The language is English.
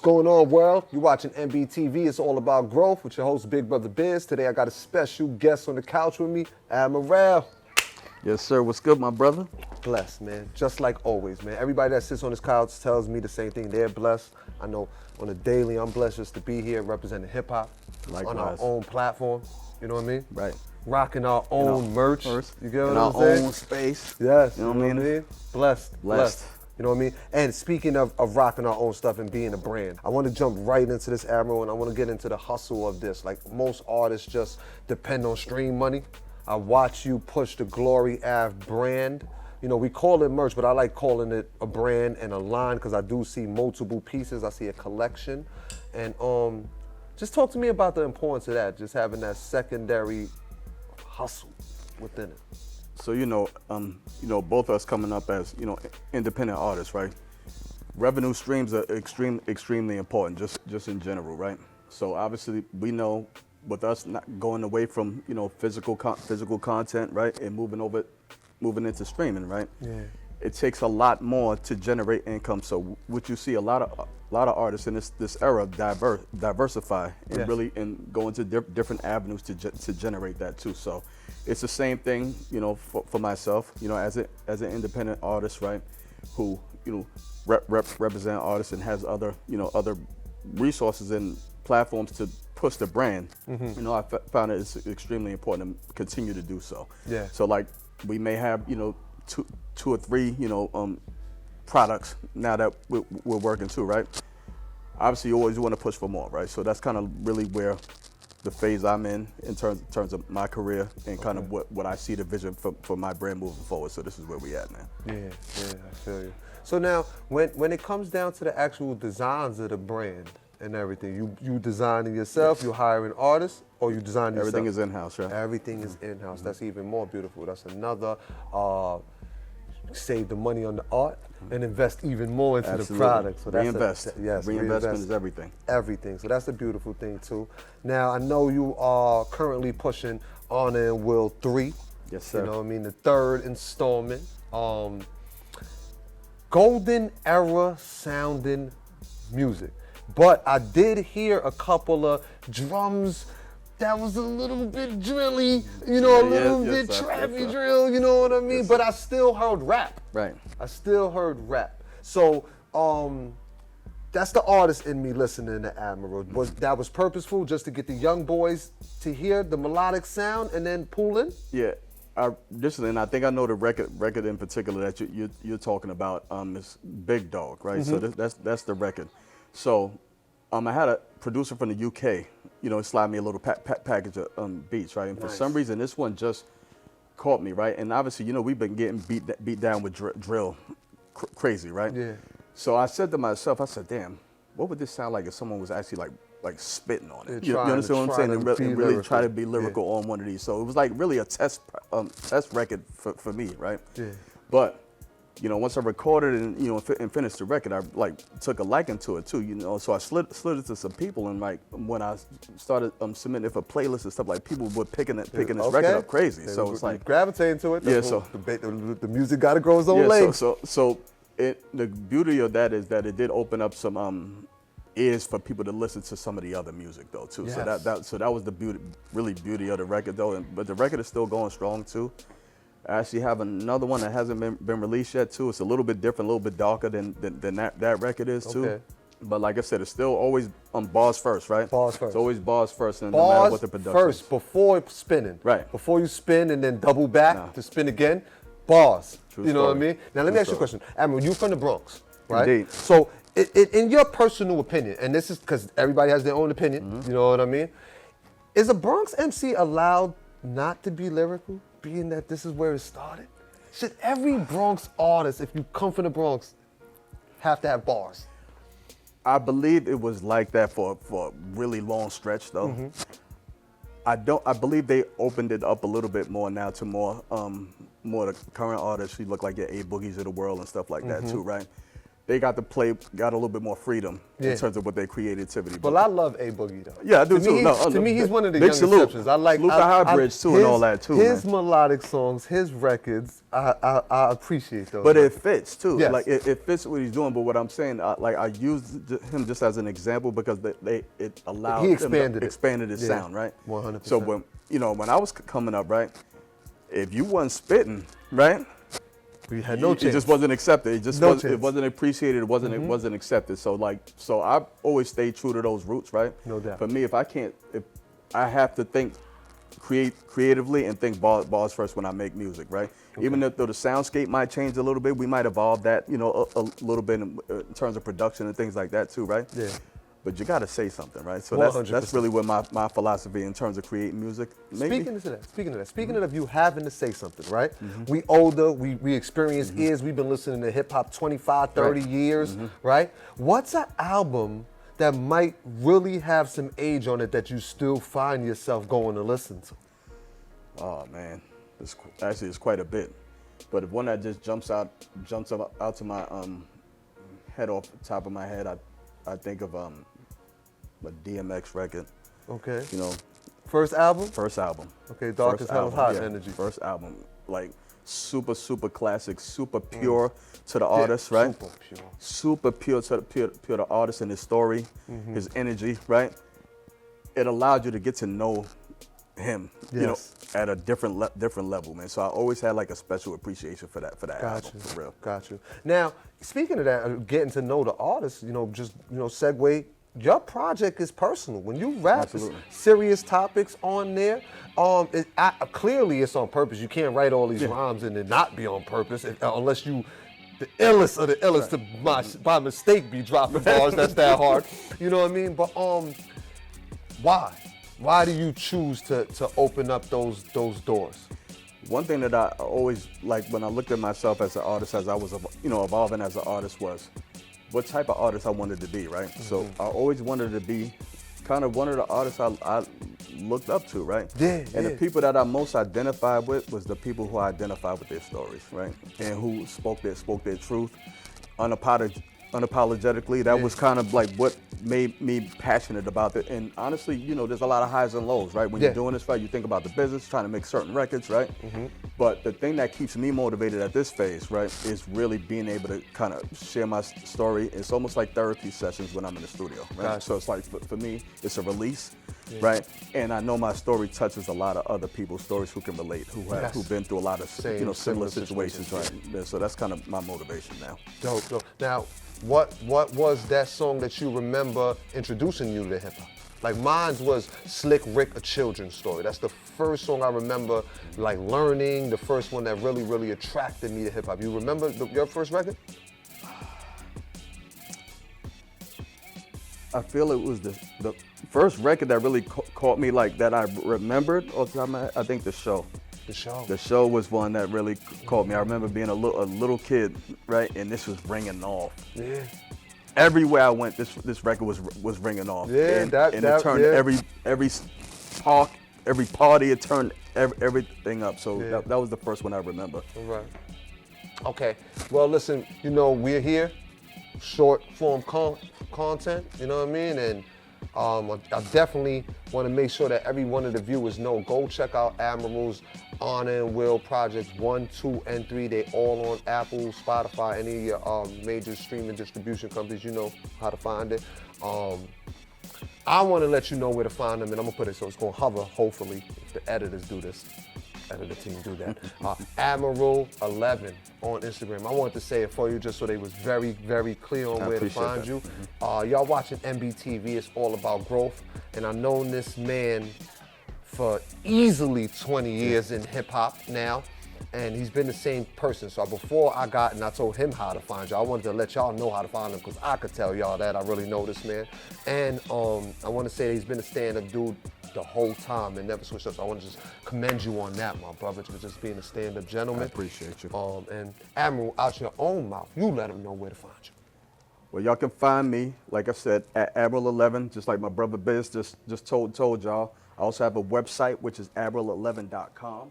What's going on, world? You're watching MBTV. It's all about growth with your host, Big Brother Biz. Today I got a special guest on the couch with me, Admiral. Yes, sir. What's good, my brother? Blessed, man. Just like always, man. Everybody that sits on this couch tells me the same thing. They're blessed. I know on a daily, I'm blessed just to be here representing hip-hop on our own platform. You know what I mean? Right. Rocking our own merch. You get what I'm saying? In our own space. Yes. You know what I mean? Blessed. You know what I mean? And speaking of rocking our own stuff and being a brand, I want to jump right into this, Admiral, and I want to get into the hustle of this. Like most artists just depend on stream money. I watch you push the Glory Ave brand. You know, we call it merch, but I like calling it a brand and a line because I do see multiple pieces. I see a collection. And just talk to me about the importance of that, just having that secondary hustle within it. So, both of us coming up as, independent artists, right? Revenue streams are extremely important, just in general, right? So obviously we know with us not going away from, physical content, right? And moving into streaming, right? Yeah. It takes a lot more to generate income. So what you see a lot of artists in this era diversify and really go into different avenues to generate that too. So it's the same thing, for myself, as an independent artist, right? Who represent artists and has other resources and platforms to push the brand. Mm-hmm. I found it it's extremely important to continue to do so. Yeah. So like we may have two or three products now that we're working too, right? Obviously you always want to push for more, right? So that's kind of really where the phase I'm in terms of my career and kind of what I see the vision for my brand moving forward. So this is where we at, man. Yeah, I feel you. So now, when it comes down to the actual designs of the brand and everything, you designing yourself, you hiring artists, or you design yourself? Everything is in-house, right? Everything is in-house. Mm-hmm. That's even more beautiful. That's another, save the money on the art and invest even more into the product. So that's Reinvestment is everything. Everything. So that's a beautiful thing too. Now I know you are currently pushing Honor and Will 3. Yes, sir. You know what I mean? The third installment. Golden era sounding music. But I did hear a couple of drums that was a little bit drilly, a little bit trappy drill, you know what I mean? But I still heard rap. Right. I still heard rap. So that's the artist in me listening to Admiral. That was purposeful just to get the young boys to hear the melodic sound and then pull in? Yeah. And I think I know the record in particular that you're talking about is Big Dog, right? Mm-hmm. So that's the record. So I had a producer from the UK, slide me a little package of beats, right? And for some reason, this one just caught me, right? And obviously, we've been getting beat down with drill crazy, right? Yeah. So I said to myself, damn, what would this sound like if someone was actually like spitting on it? You understand what I'm saying? And really try to be lyrical on one of these. So it was like really a test record for me, right? Yeah. But once I recorded and finished the record, I took a liking to it too, So I slid it to some people, and when I started submitting it for playlists and stuff, people were picking this record up crazy. So it's like gravitating to it. Yeah. So the music got to grow its own legs. So the beauty of that is that it did open up some ears for people to listen to some of the other music though too. Yes. So that was the beauty of the record though. But the record is still going strong too. I actually have another one that hasn't been released yet too. It's a little bit different, a little bit darker than that record is too. Okay. But like I said, it's still always bars first, right? Bars first. It's always bars first, and bars no matter what the production first, is. Before spinning. Right. Before you spin and then double back to spin again, bars. True you know story. what I mean? Now let me ask you a question. Admiral, you from the Bronx, right? Indeed. So in your personal opinion, and this is because everybody has their own opinion, you know what I mean? Is a Bronx MC allowed not to be lyrical, being that this is where it started? Should every Bronx artist, if you come from the Bronx, have to have bars? I believe it was like that for a really long stretch though. Mm-hmm. I believe they opened it up a little bit more now to more the current artists who look like your A Boogies of the world and stuff like that too, right? they got a little bit more freedom in terms of what their creativity. But I love A Boogie though. Yeah, I do too. To me, he's one of the big young salute. exceptions. I like Salute to High Bridge too and all that too. His man. melodic songs, his records, I appreciate those. But it fits too. Yes. Like it fits what he's doing. But what I'm saying, I use him just as an example because it allowed him to expanded his sound, right? 100%. So when I was coming up, right, if you wasn't spitting, right, we had no chance. It just wasn't accepted. It wasn't appreciated. It wasn't accepted. So I always stay true to those roots, right? No doubt. For me, if I have to think creatively and think bars first when I make music, right? Okay. Even though the soundscape might change a little bit, we might evolve that, a little bit in terms of production and things like that too, right? Yeah. But you got to say something, right? So 100%. that's really what my philosophy in terms of creating music. Speaking of that, you having to say something, right? We older, we experienced ears, we've been listening to hip hop 25, 30 years, right? What's an album that might really have some age on it that you still find yourself going to listen to? Oh man, it's quite a bit. But if one that just jumps out to my head off the top of my head, I think of a DMX record. Okay. First album. Okay, Dark as Hell is Hot energy. First album, like super classic, super pure to the artist, right? Super pure to the artist and his story, his energy, right? It allowed you to get to know him, at a different level, man. So I always had like a special appreciation for that album, for real. Got you. Now, speaking of that, getting to know the artist, segue. Your project is personal. When you rap, it's serious topics on there. Clearly, it's on purpose. You can't write all these rhymes and it not be on purpose, unless you, the illest of the illest, to by mistake be dropping bars. That's that hard. You know what I mean? But why? Why do you choose to open up those doors? One thing that I always, like when I looked at myself as an artist, as I was evolving as an artist, was what type of artist I wanted to be, right? So I always wanted to be kind of one of the artists I looked up to, right? And the people that I most identified with was the people who identified with their stories, right? And who spoke their truth unapologetically. That was kind of like what made me passionate about it. And honestly, there's a lot of highs and lows, right? When you're doing this, right, you think about the business, trying to make certain records, right? But the thing that keeps me motivated at this phase, right, is really being able to kind of share my story. It's almost like therapy sessions when I'm in the studio, right? Gotcha. So it's like, for me, it's a release, right? And I know my story touches a lot of other people's stories who can relate, who've been through a lot of similar situations, right? Yeah, so that's kind of my motivation now. Dope. Now, what was that song that you remember introducing you to hip hop? Like mine was Slick Rick, A Children's Story. That's the first song I remember like learning, the first one that really, really attracted me to hip hop. You remember your first record? I feel it was the first record that really caught me, like that I remembered off the top of my head, I think The Show. The Show was one that really caught me. I remember being a little kid, right, and this was ringing off. Yeah. Everywhere I went, this record was ringing off. Yeah, and it turned every talk, every party, it turned everything up. So that was the first one I remember. All right. Okay. Well, listen, we're here, short form content. You know what I mean? And I definitely want to make sure that every one of the viewers know, go check out Admiral's Honor and Will projects 1, 2, and 3. They all on Apple, Spotify, any of your major streaming distribution companies. You know how to find it. I want to let you know where to find them, and I'm going to put it so it's going to hover, hopefully, if the editors do this. Editor team do that. Admiral11 on Instagram. I wanted to say it for you just so they was very, very clear on where to find you. Y'all watching MBTV, it's all about growth. And I've known this man for easily 20 years in hip hop now. And he's been the same person. So before I told him how to find you, I wanted to let y'all know how to find him because I could tell y'all that. I really know this man. And I want to say that he's been a stand-up dude the whole time and never switched up. So I want to just commend you on that, my brother, for just being a stand-up gentleman. I appreciate you. And Admiral, out your own mouth, you let them know where to find you. Well, y'all can find me, like I said, at Admiral11, just like my brother Biz just told y'all. I also have a website, which is admiral11.com.